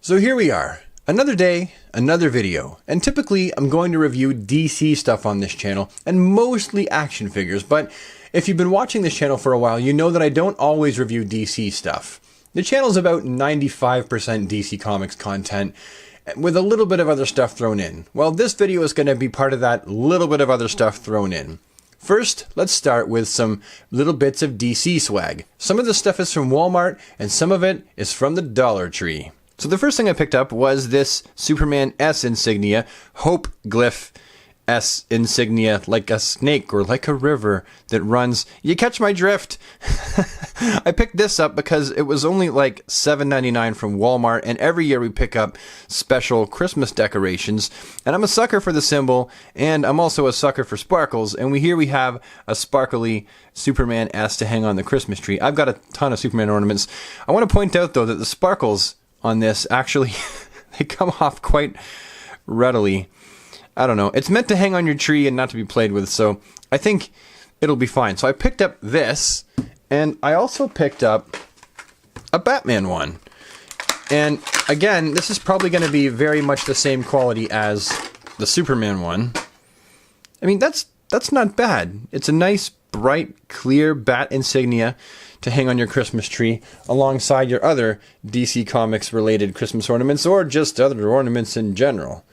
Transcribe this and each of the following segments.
So here we are, another day, another video, and typically I'm going to review DC stuff on this channel, and mostly action figures, but if you've been watching this channel for a while, you know that I don't always review DC stuff. The channel is about 95% DC Comics content, with a little bit of other stuff thrown in. Well, this video is going to be part of that little bit of other stuff thrown in. First, let's start with some little bits of DC swag. Some of this stuff is from Walmart, and some of it is from the Dollar Tree. So the first thing I picked up was this Superman S insignia, Hope Glyph S insignia, like a snake or like a river that runs. You catch my drift? I picked this up because it was only like $7.99 from Walmart, and every year we pick up special Christmas decorations, and I'm a sucker for the symbol, and I'm also a sucker for sparkles, and here we have a sparkly Superman S to hang on the Christmas tree. I've got a ton of Superman ornaments. I want to point out, though, that the sparkles on this actually they come off quite readily. I don't know. It's meant to hang on your tree and not to be played with, so I think it'll be fine. So I picked up this, and I also picked up a Batman one. And again, this is probably going to be very much the same quality as the Superman one. I mean, that's not bad. It's a nice, bright, clear bat insignia to hang on your Christmas tree alongside your other DC Comics related Christmas ornaments, or just other ornaments in general.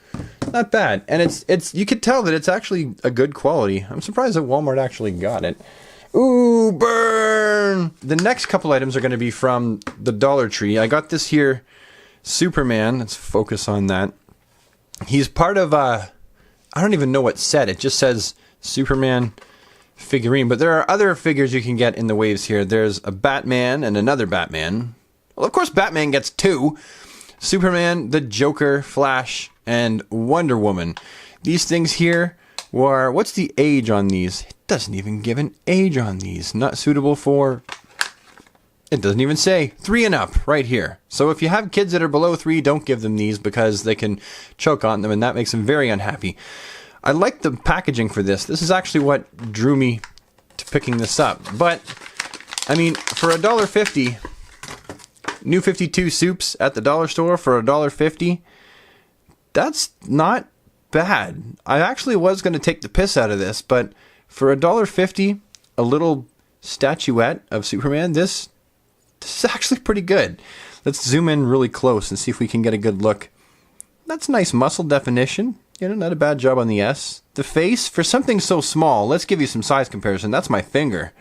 Not bad. And it's you could tell that it's actually a good quality. I'm surprised that Walmart actually got it. Ooh, burn! The next couple items are going to be from the Dollar Tree. I got this here, Superman. Let's focus on that. He's part of I don't even know what set. It just says Superman figurine, but there are other figures you can get in the waves here. There's a Batman and another Batman. Well, of course, Batman gets two. Superman, the Joker, Flash, and Wonder Woman. These things here were, what's the age on these? It doesn't even give an age on these. Not suitable for, it doesn't even say 3 and up right here. So if you have kids that are below 3, don't give them these because they can choke on them, and that makes them very unhappy. I like the packaging for this. This is actually what drew me to picking this up. But, I mean, for $1.50, new 52 soups at the dollar store for $1.50, that's not bad. I actually was going to take the piss out of this, but for $1.50, a little statuette of Superman, this is actually pretty good. Let's zoom in really close and see if we can get a good look. That's nice muscle definition. You know, not a bad job on the S. The face, for something so small, let's give you some size comparison. That's my finger.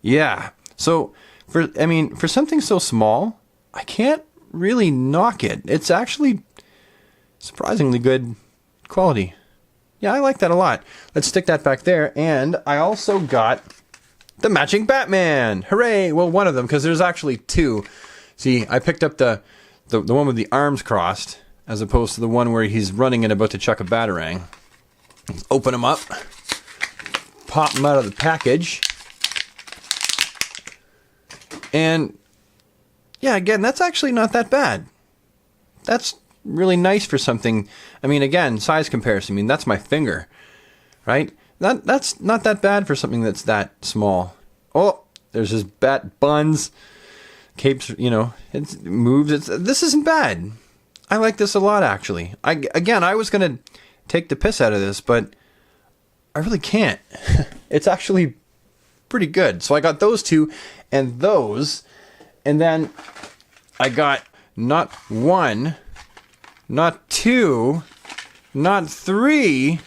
Yeah. So, for something so small, I can't really knock it. It's actually surprisingly good quality. Yeah, I like that a lot. Let's stick that back there. And I also got the matching Batman. Hooray! Well, one of them, because there's actually two. See, I picked up the one with the arms crossed, as opposed to the one where he's running and about to chuck a batarang. Open him up. Pop him out of the package. And, yeah, again, that's actually not that bad. That's really nice for something. I mean, again, size comparison. I mean, that's my finger, right? That's not that bad for something that's that small. Oh, there's his bat buns. Capes, you know, it moves. This isn't bad. I like this a lot, actually. I was going to take the piss out of this, but I really can't. It's actually pretty good. So I got those two and those, and then I got not one, not two, not three,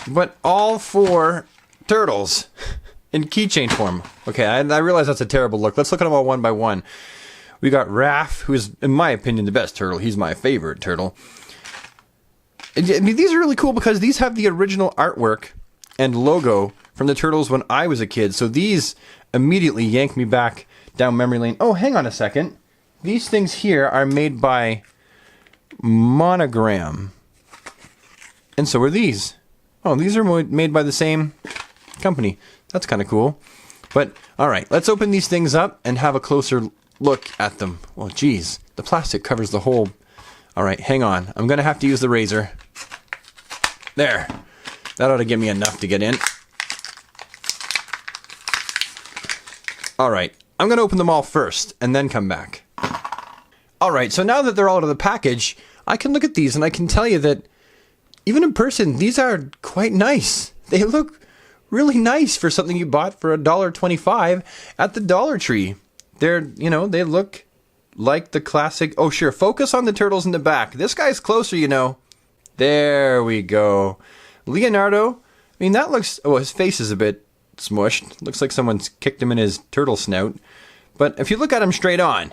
but all 4 turtles in keychain form. Okay, I realize that's a terrible look. Let's look at them all one by one. We got Raph, who is, in my opinion, the best turtle. He's my favorite turtle. I mean, these are really cool because these have the original artwork and logo from the Turtles when I was a kid. So these immediately yank me back down memory lane. Oh, hang on a second. These things here are made by Monogram. And so are these. Oh, these are made by the same company. That's kind of cool. But, all right, let's open these things up and have a closer look at them. Well, geez, the plastic covers the whole. All right, hang on. I'm going to have to use the razor. There. That ought to give me enough to get in. All right, I'm going to open them all first and then come back. Alright, so now that they're all out of the package, I can look at these and I can tell you that even in person, these are quite nice. They look really nice for something you bought for $1.25 at the Dollar Tree. They're, you know, they look like the classic. Oh, sure. Focus on the turtles in the back. This guy's closer, you know. There we go. Leonardo. I mean, that looks... Oh, his face is a bit smushed. Looks like someone's kicked him in his turtle snout. But if you look at him straight on,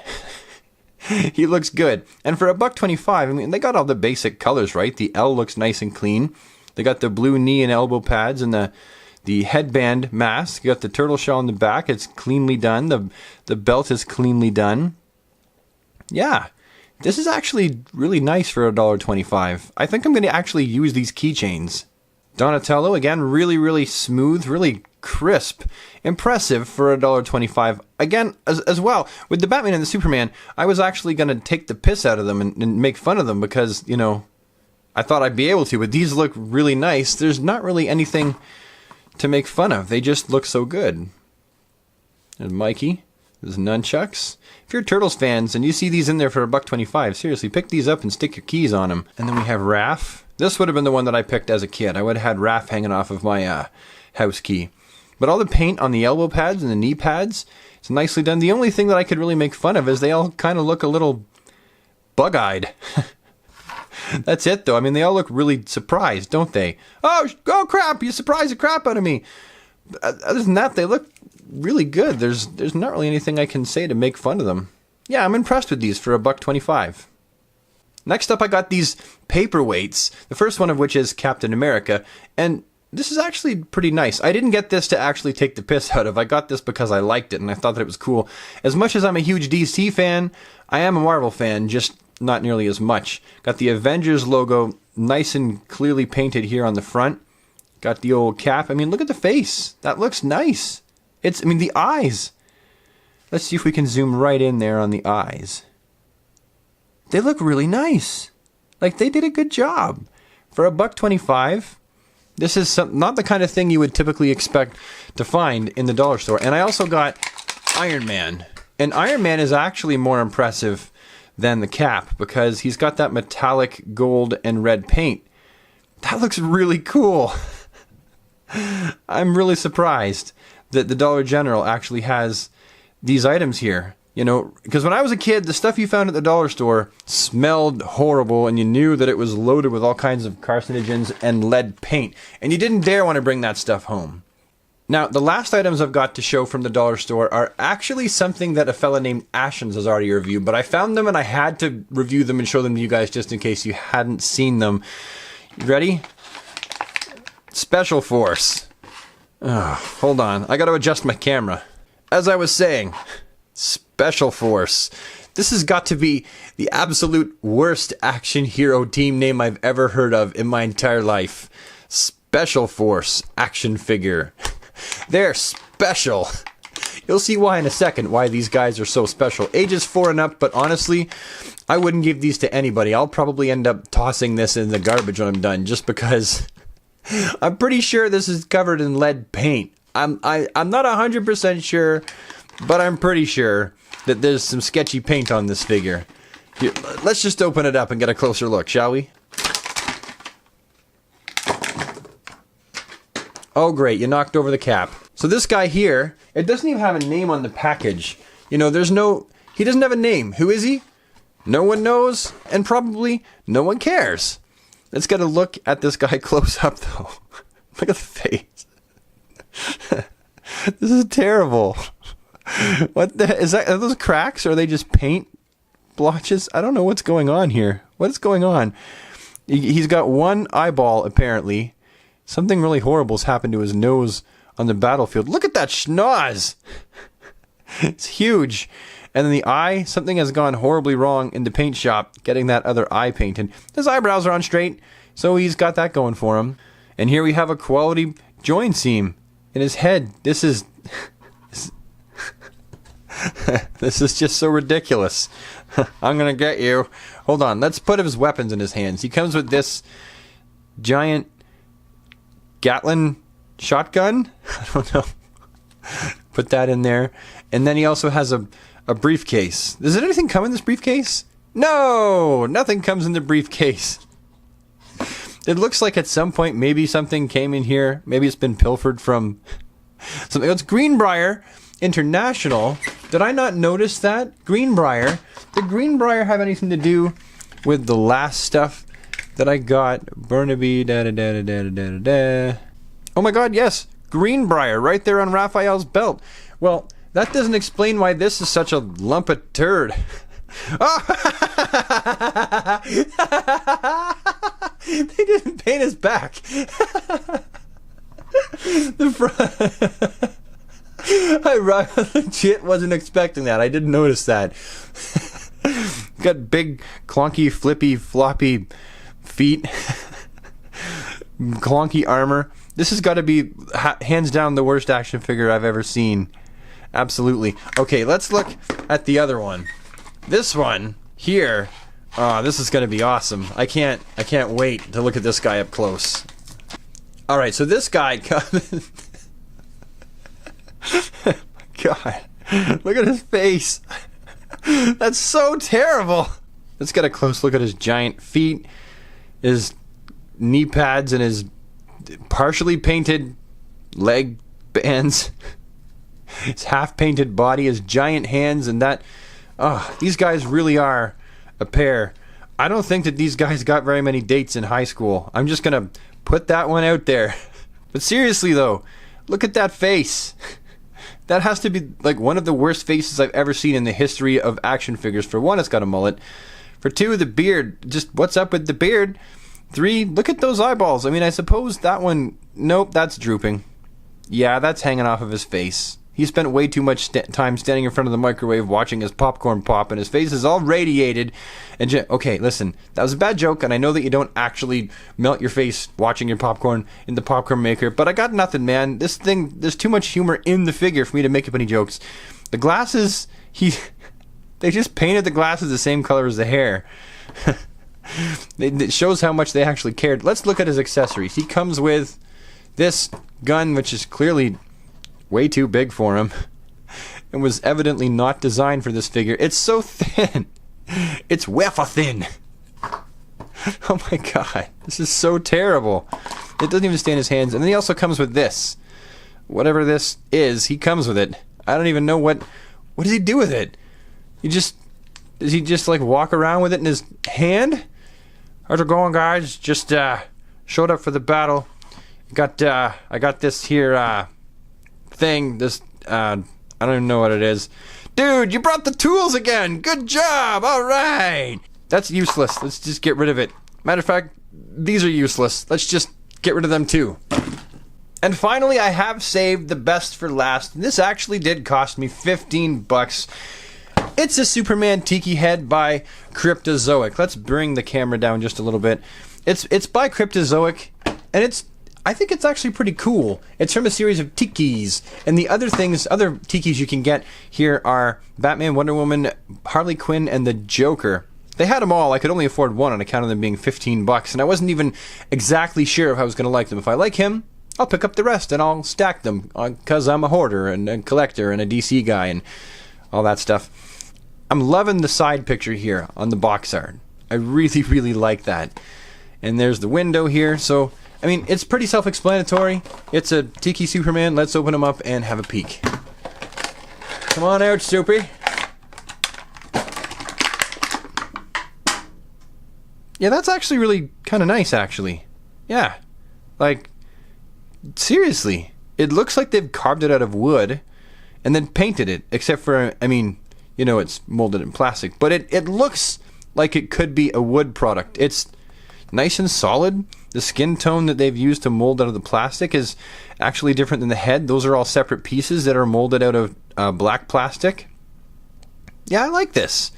he looks good. And for $1.25, I mean, they got all the basic colors, right? The L looks nice and clean. They got the blue knee and elbow pads and the headband mask. You got the turtle shell on the back. It's cleanly done. The belt is cleanly done. Yeah, this is actually really nice for $1.25. I think I'm going to actually use these keychains. Donatello, again, really, really smooth, really crisp, impressive for $1.25. Again, as well, with the Batman and the Superman, I was actually going to take the piss out of them and make fun of them because, you know, I thought I'd be able to, but these look really nice. There's not really anything to make fun of. They just look so good. There's Mikey. There's nunchucks. If you're Turtles fans and you see these in there for $1.25, seriously, pick these up and stick your keys on them. And then we have Raph. This would have been the one that I picked as a kid. I would have had Raph hanging off of my house key. But all the paint on the elbow pads and the knee pads, it's nicely done. The only thing that I could really make fun of is they all kind of look a little bug-eyed. That's it, though. I mean, they all look really surprised, don't they? Oh crap, you surprised the crap out of me. Other than that, they look really good. There's not really anything I can say to make fun of them. Yeah, I'm impressed with these for $1.25. Next up, I got these paperweights, the first one of which is Captain America, and this is actually pretty nice. I didn't get this to actually take the piss out of. I got this because I liked it and I thought that it was cool. As much as I'm a huge DC fan, I am a Marvel fan, just not nearly as much. Got the Avengers logo nice and clearly painted here on the front. Got the old cap. I mean, look at the face. That looks nice. I mean, the eyes. Let's see if we can zoom right in there on the eyes. They look really nice. Like, they did a good job. For $1.25, this is not the kind of thing you would typically expect to find in the dollar store. And I also got Iron Man. And Iron Man is actually more impressive than the cap because he's got that metallic gold and red paint. That looks really cool. I'm really surprised that the Dollar General actually has these items here. You know, because when I was a kid, the stuff you found at the dollar store smelled horrible and you knew that it was loaded with all kinds of carcinogens and lead paint. And you didn't dare want to bring that stuff home. Now, the last items I've got to show from the dollar store are actually something that a fella named Ashens has already reviewed. But I found them and I had to review them and show them to you guys just in case you hadn't seen them. You ready? Special Force. Hold on. I got to adjust my camera. As I was saying... Special Force. This has got to be the absolute worst action hero team name I've ever heard of in my entire life. Special Force action figure. They're special. You'll see why in a second, why these guys are so special. Ages 4 and up, but honestly, I wouldn't give these to anybody. I'll probably end up tossing this in the garbage when I'm done, just because I'm pretty sure this is covered in lead paint. I'm not 100% sure, but I'm pretty sure that there's some sketchy paint on this figure. Here, let's just open it up and get a closer look, shall we? Oh great, you knocked over the cap. So this guy here, it doesn't even have a name on the package. You know, he doesn't have a name. Who is he? No one knows, and probably no one cares. Let's get a look at this guy close up though. Look at the face. This is terrible. What the is that? Are those cracks or are they just paint blotches? I don't know what's going on here. What is going on? He's got one eyeball apparently. Something really horrible's happened to his nose on the battlefield. Look at that schnoz. It's huge. And then the eye, something has gone horribly wrong in the paint shop getting that other eye painted. His eyebrows are on straight, so he's got that going for him. And here we have a quality join seam in his head. This is this is just so ridiculous. I'm gonna get you. Hold on, let's put his weapons in his hands. He comes with this giant Gatling shotgun. I don't know. Put that in there. And then he also has a briefcase. Does anything come in this briefcase? No! Nothing comes in the briefcase. It looks like at some point maybe something came in here. Maybe it's been pilfered from something else. Greenbrier International. Did I not notice that? Greenbrier. Did Greenbrier have anything to do with the last stuff that I got? Burnaby, da-da-da-da-da-da-da-da. Oh my god, yes! Greenbrier, right there on Raphael's belt. Well, that doesn't explain why this is such a lump of turd. Oh! They didn't paint his back. The front. I legit wasn't expecting that. I didn't notice that. Got big, clunky, flippy, floppy feet. Clunky armor. This has got to be hands down the worst action figure I've ever seen. Absolutely. Okay, let's look at the other one. This one here. Oh, this is going to be awesome. I can't wait to look at this guy up close. All right, so this guy comes. God, look at his face. That's so terrible. Let's get a close look at his giant feet, his knee pads, and his partially painted leg bands, his half-painted body, his giant hands, and that. Oh, these guys really are a pair. I don't think that these guys got very many dates in high school. I'm just gonna put that one out there. But seriously though, look at that face. That has to be like one of the worst faces I've ever seen in the history of action figures. For one, it's got a mullet. For two, the beard. Just what's up with the beard? Three, look at those eyeballs. I mean, I suppose that one. Nope, that's drooping. Yeah, that's hanging off of his face. He spent way too much time standing in front of the microwave watching his popcorn pop, and his face is all radiated. And okay, listen, that was a bad joke, and I know that you don't actually melt your face watching your popcorn in the popcorn maker, but I got nothing, man. This thing, there's too much humor in the figure for me to make up any jokes. The glasses, they just painted the glasses the same color as the hair. It shows how much they actually cared. Let's look at his accessories. He comes with this gun, which is clearly way too big for him and was evidently not designed for this figure. It's so thin. It's wafer thin. Oh my god. This is so terrible. It doesn't even stay in his hands. And then he also comes with this. Whatever this is, he comes with it. I don't even know what does he do with it? Does he just like walk around with it in his hand? How's it going, guys? Just showed up for the battle. I got this here thing, this I don't even know what it is. Dude, you brought the tools again. Good job. All right. That's useless. Let's just get rid of it. Matter of fact, these are useless. Let's just get rid of them too. And finally, I have saved the best for last. This actually did cost me 15 bucks. It's a Superman Tiki head by Cryptozoic. Let's bring the camera down just a little bit. It's by Cryptozoic, and I think it's actually pretty cool. It's from a series of tikis, and the other tikis you can get here are Batman, Wonder Woman, Harley Quinn, and the Joker. They had them all. I could only afford one on account of them being 15 bucks, and I wasn't even exactly sure if I was going to like them. If I like him, I'll pick up the rest, and I'll stack them, because I'm a hoarder, and a collector, and a DC guy, and all that stuff. I'm loving the side picture here on the box art. I really, really like that. And there's the window here, so I mean, it's pretty self-explanatory. It's a Tiki Superman. Let's open him up and have a peek. Come on out, Soupy. Yeah, that's actually really kind of nice, actually. Yeah. Like, seriously. It looks like they've carved it out of wood and then painted it, except for, I mean, you know, it's molded in plastic. But it looks like it could be a wood product. It's nice and solid. The skin tone that they've used to mold out of the plastic is actually different than the head. Those are all separate pieces that are molded out of black plastic. Yeah, I like this.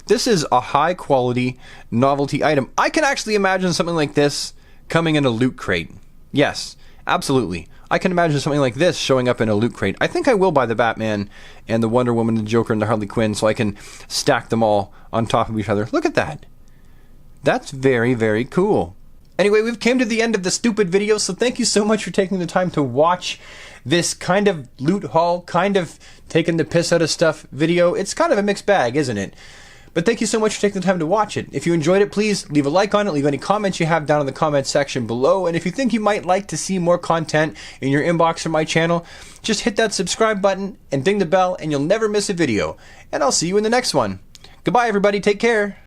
This is a high quality novelty item. I can actually imagine something like this coming in a loot crate. Yes, absolutely. I can imagine something like this showing up in a loot crate. I think I will buy the Batman and the Wonder Woman, the Joker, and the Harley Quinn so I can stack them all on top of each other. Look at that. That's very, very cool. Anyway, we've came to the end of the stupid video, so thank you so much for taking the time to watch this kind of loot haul, kind of taking the piss out of stuff video. It's kind of a mixed bag, isn't it? But thank you so much for taking the time to watch it. If you enjoyed it, please leave a like on it, leave any comments you have down in the comments section below, and if you think you might like to see more content in your inbox from my channel, just hit that subscribe button and ding the bell and you'll never miss a video. And I'll see you in the next one. Goodbye everybody, take care.